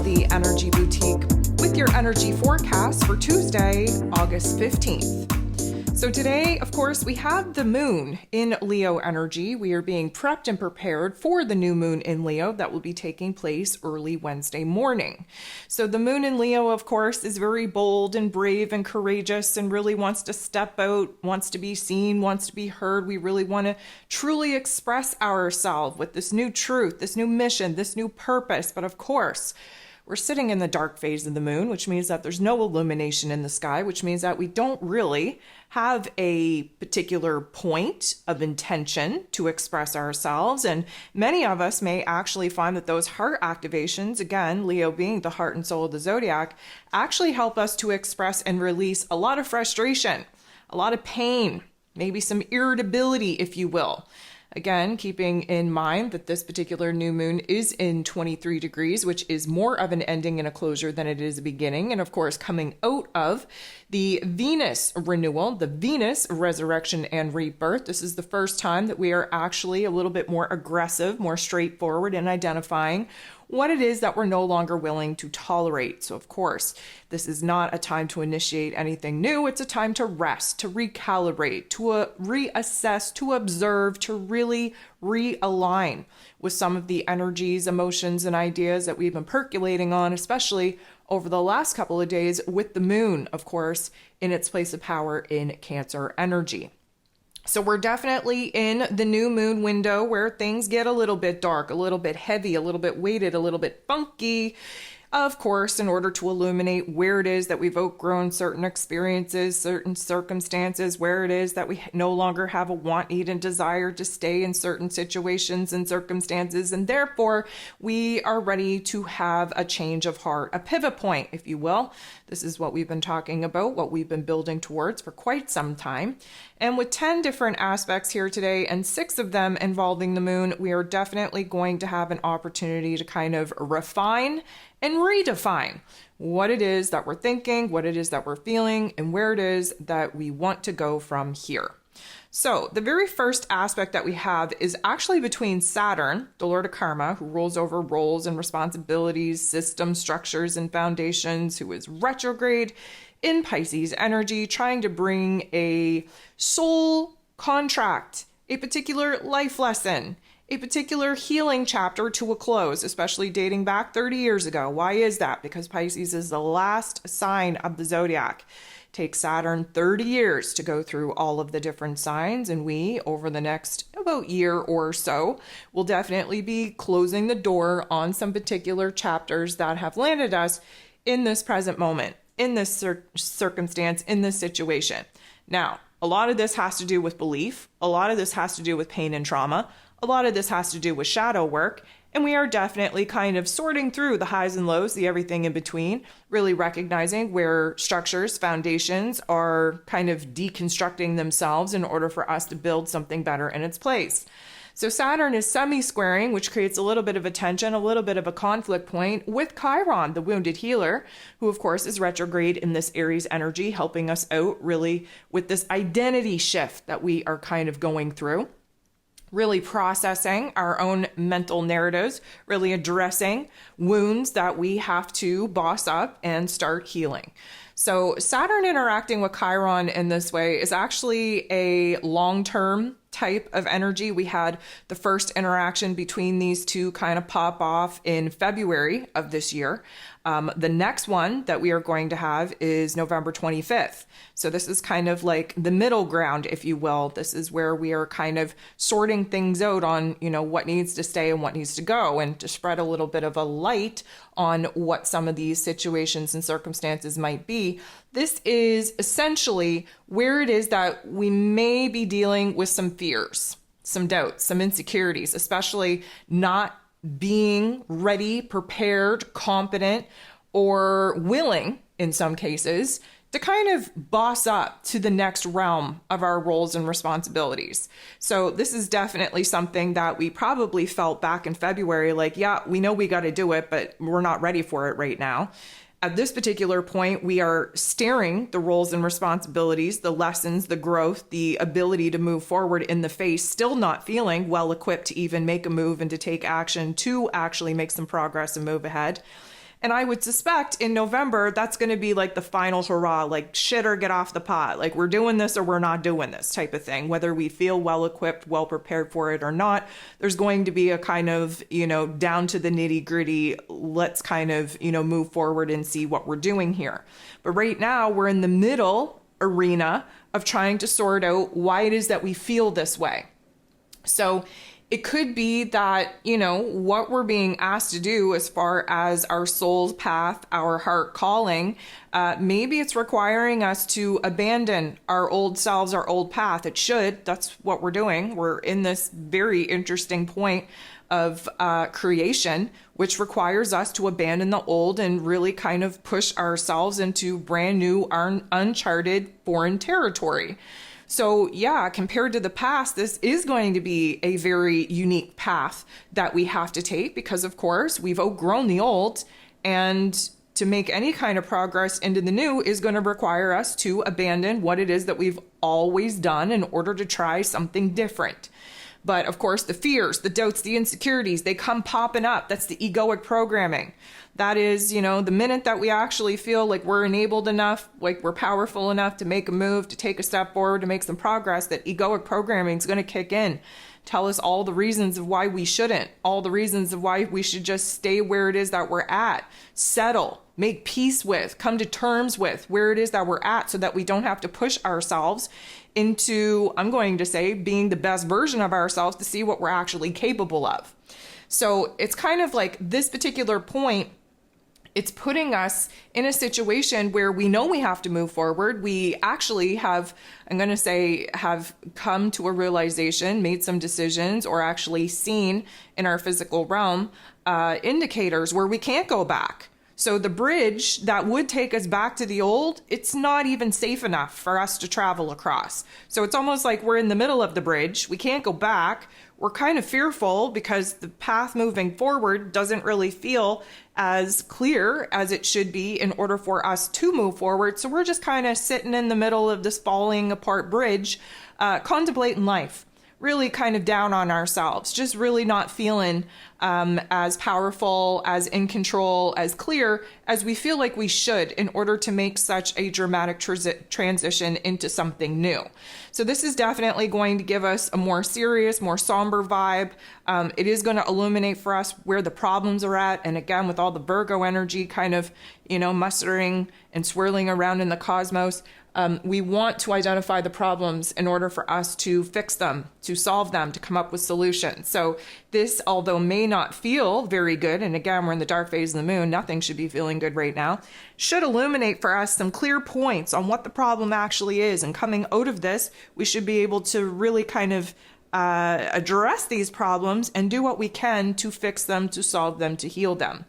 the Energy Boutique with your energy forecast for Tuesday, August 15th. So today, of course, we have the moon in Leo energy. We are being prepped and prepared for the new moon in Leo that will be taking place early Wednesday morning. So the moon in Leo, of course, is very bold and brave and courageous and really wants to step out, wants to be seen, wants to be heard. We really want to truly express ourselves with this new truth, this new mission, this new purpose. But of course, we're sitting in the dark phase of the moon, which means that there's no illumination in the sky, which means that we don't really have a particular point of intention to express ourselves. And many of us may actually find that those heart activations, again, Leo being the heart and soul of the zodiac, actually help us to express and release a lot of frustration, a lot of pain, maybe some irritability, if you will. Again, keeping in mind that this particular new moon is in 23 degrees, which is more of an ending and a closure than it is a beginning. And of course, coming out of the Venus renewal, the Venus resurrection and rebirth. This is the first time that we are actually a little bit more aggressive, more straightforward in identifying what it is that we're no longer willing to tolerate. So of course, this is not a time to initiate anything new. It's a time to rest, to recalibrate, to reassess, to observe, to really realign with some of the energies, emotions, and ideas that we've been percolating on, especially over the last couple of days with the moon, of course, in its place of power in Cancer energy. So we're definitely in the new moon window where things get a little bit dark, a little bit heavy, a little bit weighted, a little bit funky. Of course, in order to illuminate where it is that we've outgrown certain experiences, certain circumstances, where it is that we no longer have a want, need, and desire to stay in certain situations and circumstances. And therefore, we are ready to have a change of heart, a pivot point, if you will. This is what we've been talking about, what we've been building towards for quite some time. And with 10 different aspects here today and 6 of them involving the moon, we are definitely going to have an opportunity to kind of refine and redefine what it is that we're thinking, what it is that we're feeling, and where it is that we want to go from here. So the very first aspect that we have is actually between Saturn, the Lord of Karma, who rules over roles and responsibilities, systems, structures, and foundations, who is retrograde in Pisces energy, trying to bring a soul contract, a particular life lesson, a particular healing chapter to a close, especially dating back 30 years ago. Why is that? Because Pisces is the last sign of the zodiac. Takes Saturn 30 years to go through all of the different signs, and we, over the next about year or so, will definitely be closing the door on some particular chapters that have landed us in this present moment, in this circumstance, in this situation. Now, a lot of this has to do with belief. A lot of this has to do with pain and trauma. A lot of this has to do with shadow work. And we are definitely kind of sorting through the highs and lows, the everything in between, really recognizing where structures, foundations are kind of deconstructing themselves in order for us to build something better in its place. So Saturn is semi-squaring, which creates a little bit of a tension, a little bit of a conflict point with Chiron, the wounded healer, who of course is retrograde in this Aries energy, helping us out really with this identity shift that we are kind of going through. Really processing our own mental narratives, really addressing wounds that we have to boss up and start healing. So Saturn interacting with Chiron in this way is actually a long-term type of energy. We had the first interaction between these two kind of pop off in February of this year. The next one that we are going to have is November 25th. So this is kind of like the middle ground, if you will. This is where we are kind of sorting things out on, what needs to stay and what needs to go, and to spread a little bit of a light on what some of these situations and circumstances might be. This is essentially where it is that we may be dealing with some fears, some doubts, some insecurities, especially not being ready, prepared, competent, or willing, in some cases, to kind of boss up to the next realm of our roles and responsibilities. So this is definitely something that we probably felt back in February, like, yeah, we know we got to do it, but we're not ready for it right now. At this particular point, we are staring the roles and responsibilities, the lessons, the growth, the ability to move forward in the face, still not feeling well equipped to even make a move and to take action to actually make some progress and move ahead. And I would suspect in November, that's going to be like the final hurrah, like shit or get off the pot. Like we're doing this or we're not doing this type of thing. Whether we feel well equipped, well prepared for it or not, there's going to be a kind of, down to the nitty gritty, let's kind of, move forward and see what we're doing here. But right now we're in the middle arena of trying to sort out why it is that we feel this way. So it could be that, what we're being asked to do as far as our soul's path, our heart calling, maybe it's requiring us to abandon our old selves, our old path. It should. That's what we're doing. We're in this very interesting point of creation, which requires us to abandon the old and really kind of push ourselves into brand new, uncharted foreign territory. So yeah, compared to the past, this is going to be a very unique path that we have to take because, of course, we've outgrown the old, and to make any kind of progress into the new is going to require us to abandon what it is that we've always done in order to try something different. But of course, the fears, the doubts, the insecurities, they come popping up. That's the egoic programming. That is, the minute that we actually feel like we're enabled enough, like we're powerful enough to make a move, to take a step forward, to make some progress, that egoic programming is going to kick in. Tell us all the reasons of why we shouldn't, all the reasons of why we should just stay where it is that we're at, settle, make peace with, come to terms with where it is that we're at so that we don't have to push ourselves into, I'm going to say, being the best version of ourselves to see what we're actually capable of. So it's kind of like this particular point, it's putting us in a situation where we know we have to move forward. We actually have, I'm going to say, have come to a realization, made some decisions, or actually seen in our physical realm indicators where we can't go back. So the bridge that would take us back to the old, it's not even safe enough for us to travel across. So it's almost like we're in the middle of the bridge. We can't go back. We're kind of fearful because the path moving forward doesn't really feel as clear as it should be in order for us to move forward. So we're just kind of sitting in the middle of this falling apart bridge, contemplating life. Really kind of down on ourselves, just really not feeling as powerful, as in control, as clear as we feel like we should in order to make such a dramatic transition into something new. So this is definitely going to give us a more serious, more somber vibe. It is going to illuminate for us where the problems are at. And again, with all the Virgo energy kind of, mustering and swirling around in the cosmos, we want to identify the problems in order for us to fix them, to solve them, to come up with solutions. So this, although may not feel very good, and again, we're in the dark phase of the moon, nothing should be feeling good right now, should illuminate for us some clear points on what the problem actually is. And coming out of this, we should be able to really kind of address these problems and do what we can to fix them, to solve them, to heal them.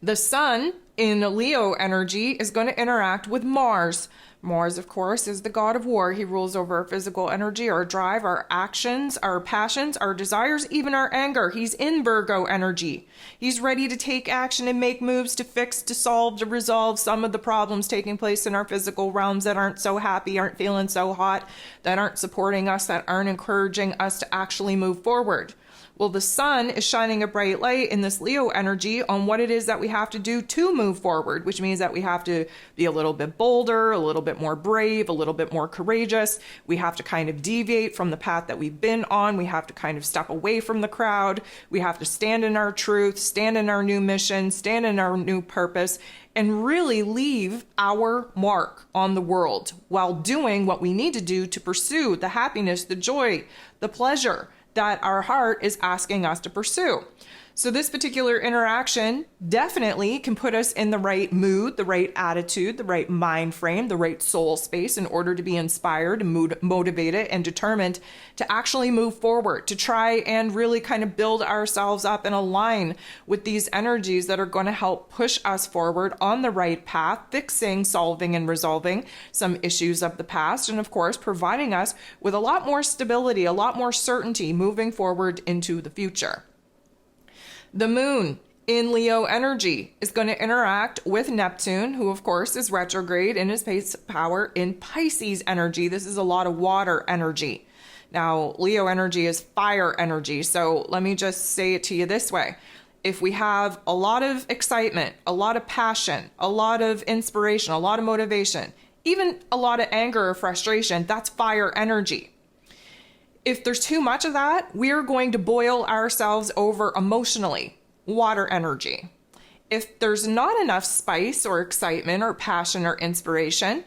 The sun in Leo energy is going to interact with Mars. Mars, of course, is the god of war. He rules over our physical energy, our drive, our actions, our passions, our desires, even our anger. He's in Virgo energy. He's ready to take action and make moves to fix, to solve, to resolve some of the problems taking place in our physical realms that aren't so happy, aren't feeling so hot, that aren't supporting us, that aren't encouraging us to actually move forward. Well, the sun is shining a bright light in this Leo energy on what it is that we have to do to move forward, which means that we have to be a little bit bolder, a little bit more brave, a little bit more courageous. We have to kind of deviate from the path that we've been on. We have to kind of step away from the crowd. We have to stand in our truth, stand in our new mission, stand in our new purpose, and really leave our mark on the world while doing what we need to do to pursue the happiness, the joy, the pleasure that our heart is asking us to pursue. So this particular interaction definitely can put us in the right mood, the right attitude, the right mind frame, the right soul space in order to be inspired and motivated and determined to actually move forward, to try and really kind of build ourselves up and align with these energies that are going to help push us forward on the right path, fixing, solving, and resolving some issues of the past, and of course, providing us with a lot more stability, a lot more certainty moving forward into the future. The moon in Leo energy is going to interact with Neptune, who of course is retrograde in his power in Pisces energy. This is a lot of water energy. Now, Leo energy is fire energy. So let me just say it to you this way. if we have a lot of excitement, a lot of passion, a lot of inspiration, a lot of motivation, even a lot of anger or frustration, that's fire energy. If there's too much of that, we're going to boil ourselves over emotionally, water energy. If there's not enough spice or excitement or passion or inspiration,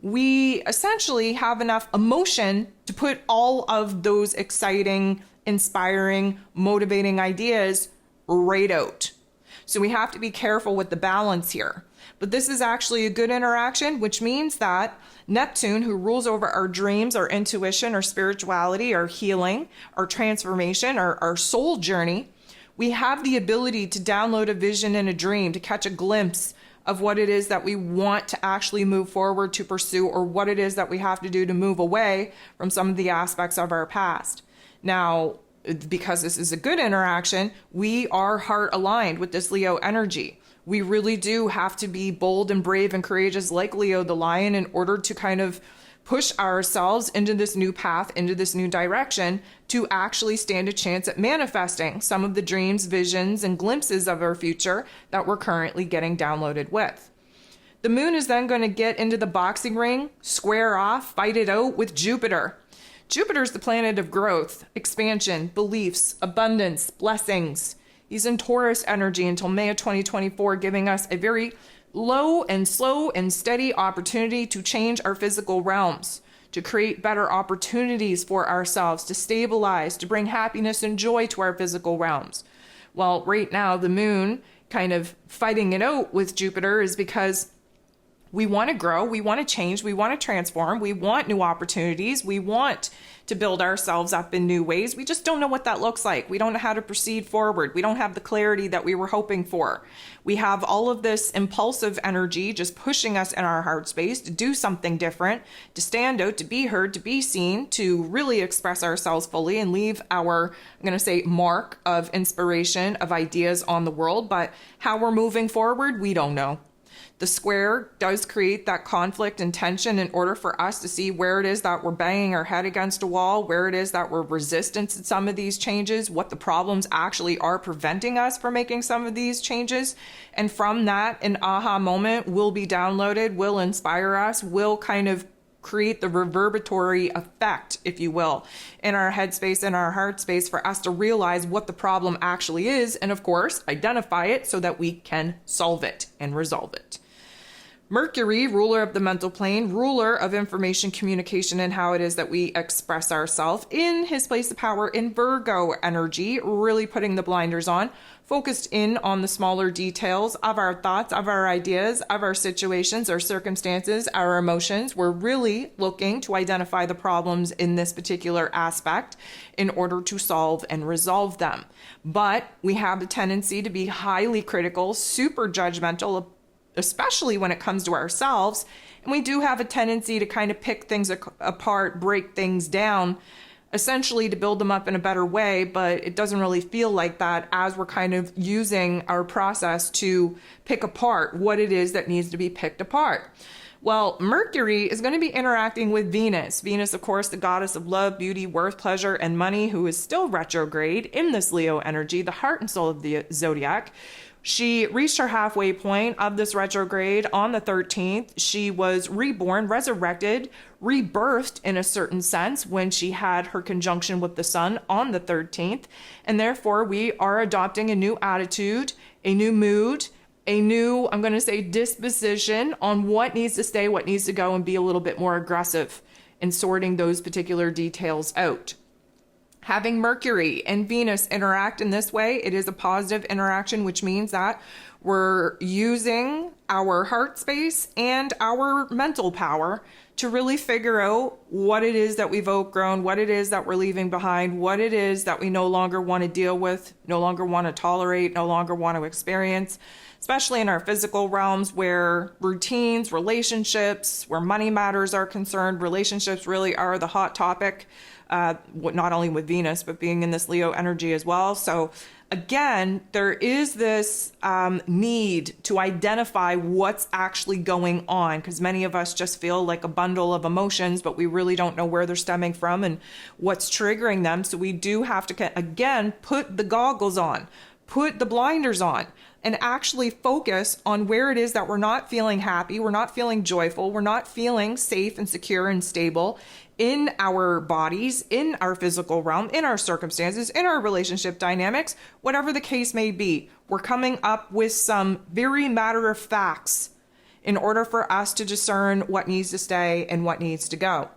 we essentially have enough emotion to put all of those exciting, inspiring, motivating ideas right out. So we have to be careful with the balance here. But this is actually a good interaction, which means that Neptune, who rules over our dreams, our intuition, our spirituality, our healing, our transformation, our soul journey, we have the ability to download a vision in a dream, to catch a glimpse of what it is that we want to actually move forward to pursue, or what it is that we have to do to move away from some of the aspects of our past. Now, because this is a good interaction, we are heart aligned with this Leo energy. We really do have to be bold and brave and courageous like Leo the lion in order to kind of push ourselves into this new path, into this new direction, to actually stand a chance at manifesting some of the dreams, visions, and glimpses of our future that we're currently getting downloaded with. The moon is then going to get into the boxing ring, square off, fight it out with Jupiter. Jupiter is the planet of growth, expansion, beliefs, abundance, blessings. He's in Taurus energy until May of 2024, giving us a very low and slow and steady opportunity to change our physical realms, to create better opportunities for ourselves, to stabilize, to bring happiness and joy to our physical realms. Well, right now, the moon kind of fighting it out with Jupiter is because we want to grow, we want to change, we want to transform, we want new opportunities, we want to build ourselves up in new ways. We just don't know what that looks like. We don't know how to proceed forward. We don't have the clarity that we were hoping for. We have all of this impulsive energy just pushing us in our heart space to do something different, to stand out, to be heard, to be seen, to really express ourselves fully and leave our, I'm going to say, mark of inspiration, of ideas on the world. But how we're moving forward, we don't know. The square does create that conflict and tension in order for us to see where it is that we're banging our head against a wall, where it is that we're resistant to some of these changes, what the problems actually are preventing us from making some of these changes. And from that, an aha moment will be downloaded, will inspire us, will kind of create the reverberatory effect, if you will, in our headspace, in our heart space, for us to realize what the problem actually is, and of course, identify it so that we can solve it and resolve it. Mercury, ruler of the mental plane, ruler of information, communication, and how it is that we express ourselves, in his place of power in Virgo energy, really putting the blinders on, focused in on the smaller details of our thoughts, of our ideas, of our situations, our circumstances, our emotions. We're really looking to identify the problems in this particular aspect in order to solve and resolve them. But we have the tendency to be highly critical, super judgmental, especially when it comes to ourselves. And we do have a tendency to kind of pick things apart, break things down, essentially to build them up in a better way, but it doesn't really feel like that as we're kind of using our process to pick apart what it is that needs to be picked apart. Well, Mercury is going to be interacting with Venus. Venus, of course, the goddess of love, beauty, worth, pleasure, and money, who is still retrograde in this Leo energy, the heart and soul of the zodiac. She reached her halfway point of this retrograde on the 13th. She was reborn, resurrected, rebirthed in a certain sense when she had her conjunction with the sun on the 13th. And therefore, we are adopting a new attitude, a new mood, a new, I'm going to say, disposition on what needs to stay, what needs to go, and be a little bit more aggressive in sorting those particular details out. Having Mercury and Venus interact in this way, it is a positive interaction, which means that we're using our heart space and our mental power to really figure out what it is that we've outgrown, what it is that we're leaving behind, what it is that we no longer want to deal with, no longer want to tolerate, no longer want to experience, especially in our physical realms where routines, relationships, where money matters are concerned. Relationships really are the hot topic, not only with Venus, but being in this Leo energy as well. So again, there is this need to identify what's actually going on, because many of us just feel like a bundle of emotions, but we really don't know where they're stemming from and what's triggering them. So we do have to, again, put the goggles on, put the blinders on and actually focus on where it is that we're not feeling happy, we're not feeling joyful, we're not feeling safe and secure and stable in our bodies, in our physical realm, in our circumstances, in our relationship dynamics, whatever the case may be. We're coming up with some very matter of facts in order for us to discern what needs to stay and what needs to go.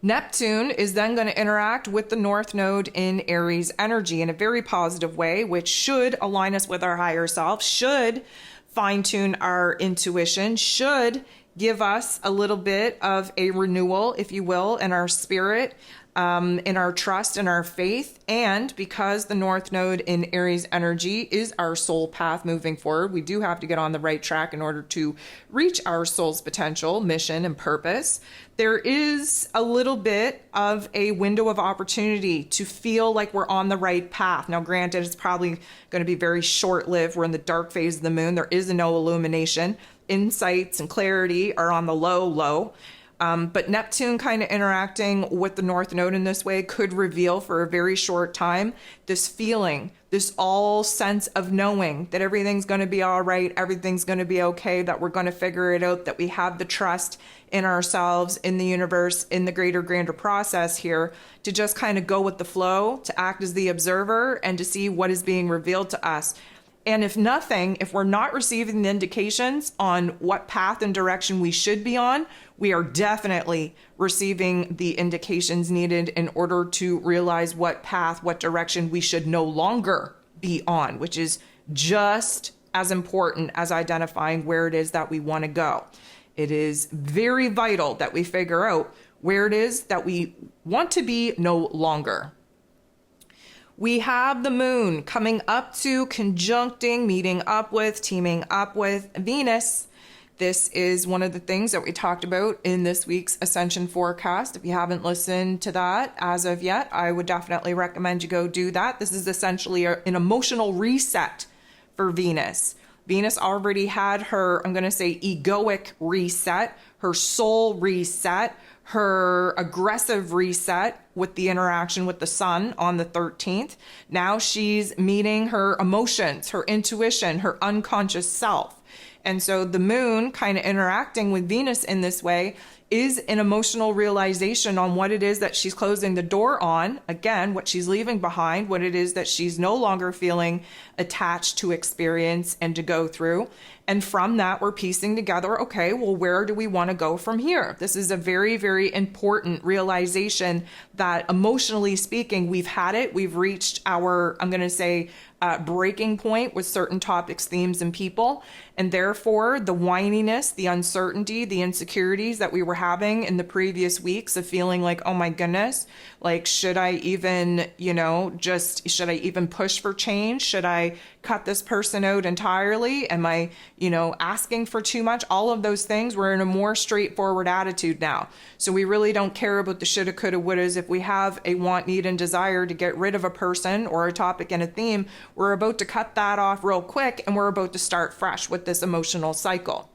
Neptune is then going to interact with the North Node in Aries energy in a very positive way, which should align us with our higher self, should fine-tune our intuition, should give us a little bit of a renewal, if you will, in our spirit, in our trust and our faith. And because the North Node in Aries energy is our soul path moving forward, we do have to get on the right track in order to reach our soul's potential, mission, and purpose. There is a little bit of a window of opportunity to feel like we're on the right path. Now, granted, it's probably going to be very short-lived. We're in the dark phase of the moon. There is no illumination. Insights and clarity are on the low. But Neptune kind of interacting with the North Node in this way could reveal for a very short time this feeling, this all sense of knowing that everything's going to be all right, everything's going to be okay, that we're going to figure it out, that we have the trust in ourselves, in the universe, in the greater, grander process here to just kind of go with the flow, to act as the observer and to see what is being revealed to us. And if nothing, if we're not receiving the indications on what path and direction we should be on, we are definitely receiving the indications needed in order to realize what path, what direction we should no longer be on, which is just as important as identifying where it is that we want to go. It is very vital that we figure out where it is that we want to be no longer. We have the moon coming up to, conjuncting, meeting up with, teaming up with Venus. This is one of the things that we talked about in this week's Ascension forecast. If you haven't listened to that as of yet, I would definitely recommend you go do that. This is essentially an emotional reset for Venus. Venus already had her, I'm going to say, egoic reset, her soul reset, her aggressive reset with the interaction with the sun on the 13th. Now she's meeting her emotions, her intuition, her unconscious self. And so the moon kind of interacting with Venus in this way is an emotional realization on what it is that she's closing the door on. Again, what she's leaving behind, what it is that she's no longer feeling attached to experience and to go through. And from that, we're piecing together, okay, well, where do we want to go from here? This is a very, very important realization that emotionally speaking, we've had it. We've reached our, I'm going to say, breaking point with certain topics, themes, and people. And therefore, the whininess, the uncertainty, the insecurities that we were having in the previous weeks of feeling like, oh my goodness, like, should I even, should I even push for change? Should I cut this person out entirely? Am I, asking for too much? All of those things, we're in a more straightforward attitude now. So we really don't care about the shoulda, coulda, wouldas. If we have a want, need, and desire to get rid of a person or a topic and a theme, we're about to cut that off real quick and we're about to start fresh with this emotional cycle.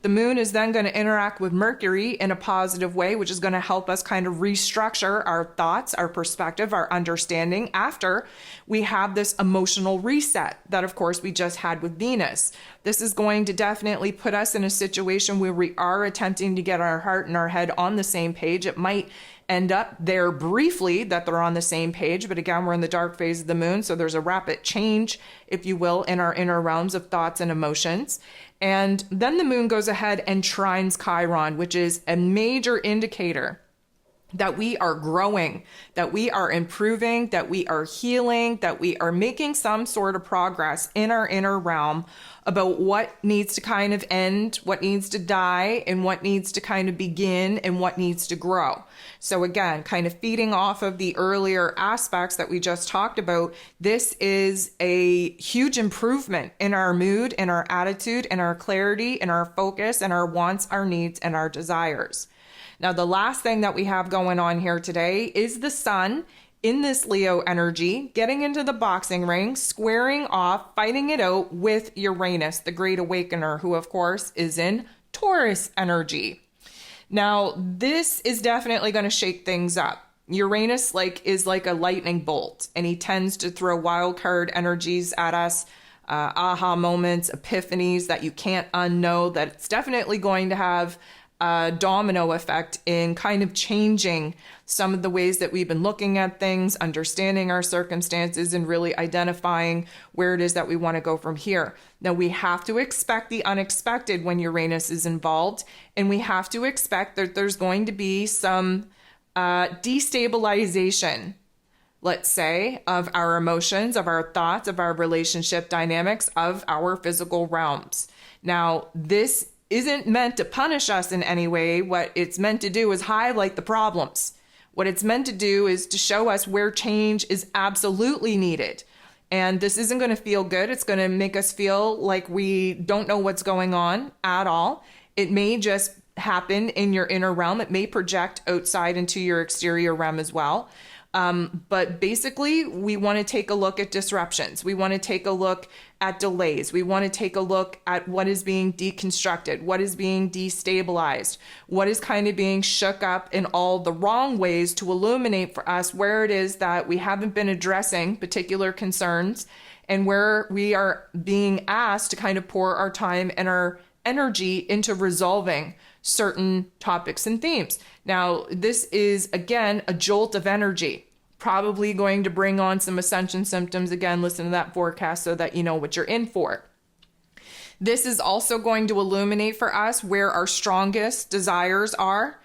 The moon is then going to interact with Mercury in a positive way, which is going to help us kind of restructure our thoughts, our perspective, our understanding after we have this emotional reset that, of course, we just had with Venus. This is going to definitely put us in a situation where we are attempting to get our heart and our head on the same page. It might end up there briefly that they're on the same page, but again, we're in the dark phase of the moon, so there's a rapid change, if you will, in our inner realms of thoughts and emotions. And then the moon goes ahead and trines Chiron, which is a major indicator that we are growing, that we are improving, that we are healing, that we are making some sort of progress in our inner realm about what needs to kind of end, what needs to die, and what needs to kind of begin, and what needs to grow. So again, kind of feeding off of the earlier aspects that we just talked about, this is a huge improvement in our mood, in our attitude, in our clarity, in our focus, and our wants, our needs, and our desires. Now, the last thing that we have going on here today is the sun in this Leo energy, getting into the boxing ring, squaring off, fighting it out with Uranus, the Great Awakener, who, of course, is in Taurus energy. Now, this is definitely going to shake things up. Uranus is like a lightning bolt, and he tends to throw wild card energies at us, aha moments, epiphanies that you can't unknow, that it's definitely going to have a domino effect in kind of changing some of the ways that we've been looking at things, understanding our circumstances, and really identifying where it is that we want to go from here. Now, we have to expect the unexpected when Uranus is involved, and we have to expect that there's going to be some destabilization, let's say, of our emotions, of our thoughts, of our relationship dynamics, of our physical realms. Now, this isn't meant to punish us in any way. What it's meant to do is highlight the problems. What it's meant to do is to show us where change is absolutely needed. And this isn't going to feel good. It's going to make us feel like we don't know what's going on at all. It may just happen in your inner realm. It may project outside into your exterior realm as well. But basically, we want to take a look at disruptions. We want to take a look at delays. We want to take a look at what is being deconstructed, what is being destabilized, what is kind of being shook up in all the wrong ways, to illuminate for us where it is that we haven't been addressing particular concerns, and where we are being asked to kind of pour our time and our energy into resolving certain topics and themes. Now, this is, again, a jolt of energy, probably going to bring on some ascension symptoms. Again, listen to that forecast so that you know what you're in for. This is also going to illuminate for us where our strongest desires are,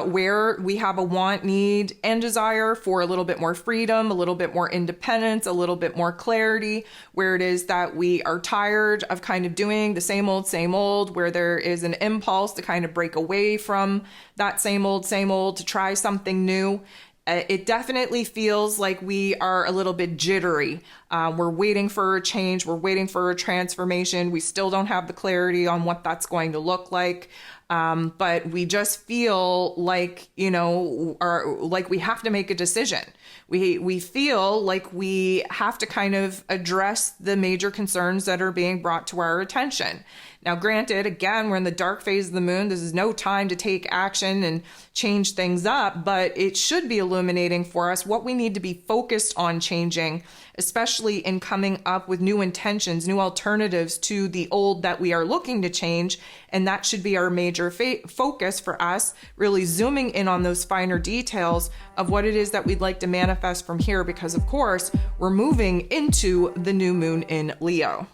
where we have a want, need, and desire for a little bit more freedom, a little bit more independence, a little bit more clarity, where it is that we are tired of kind of doing the same old, where there is an impulse to kind of break away from that same old, to try something new. It definitely feels like we are a little bit jittery. We're waiting for a change. We're waiting for a transformation. We still don't have the clarity on what that's going to look like. But we just feel like, like we have to make a decision. We feel like we have to kind of address the major concerns that are being brought to our attention. Now, granted, again, we're in the dark phase of the moon. This is no time to take action and change things up, but it should be illuminating for us what we need to be focused on changing, especially in coming up with new intentions, new alternatives to the old that we are looking to change. And that should be our major focus for us, really zooming in on those finer details of what it is that we'd like to manifest from here, because, of course, we're moving into the new moon in Leo.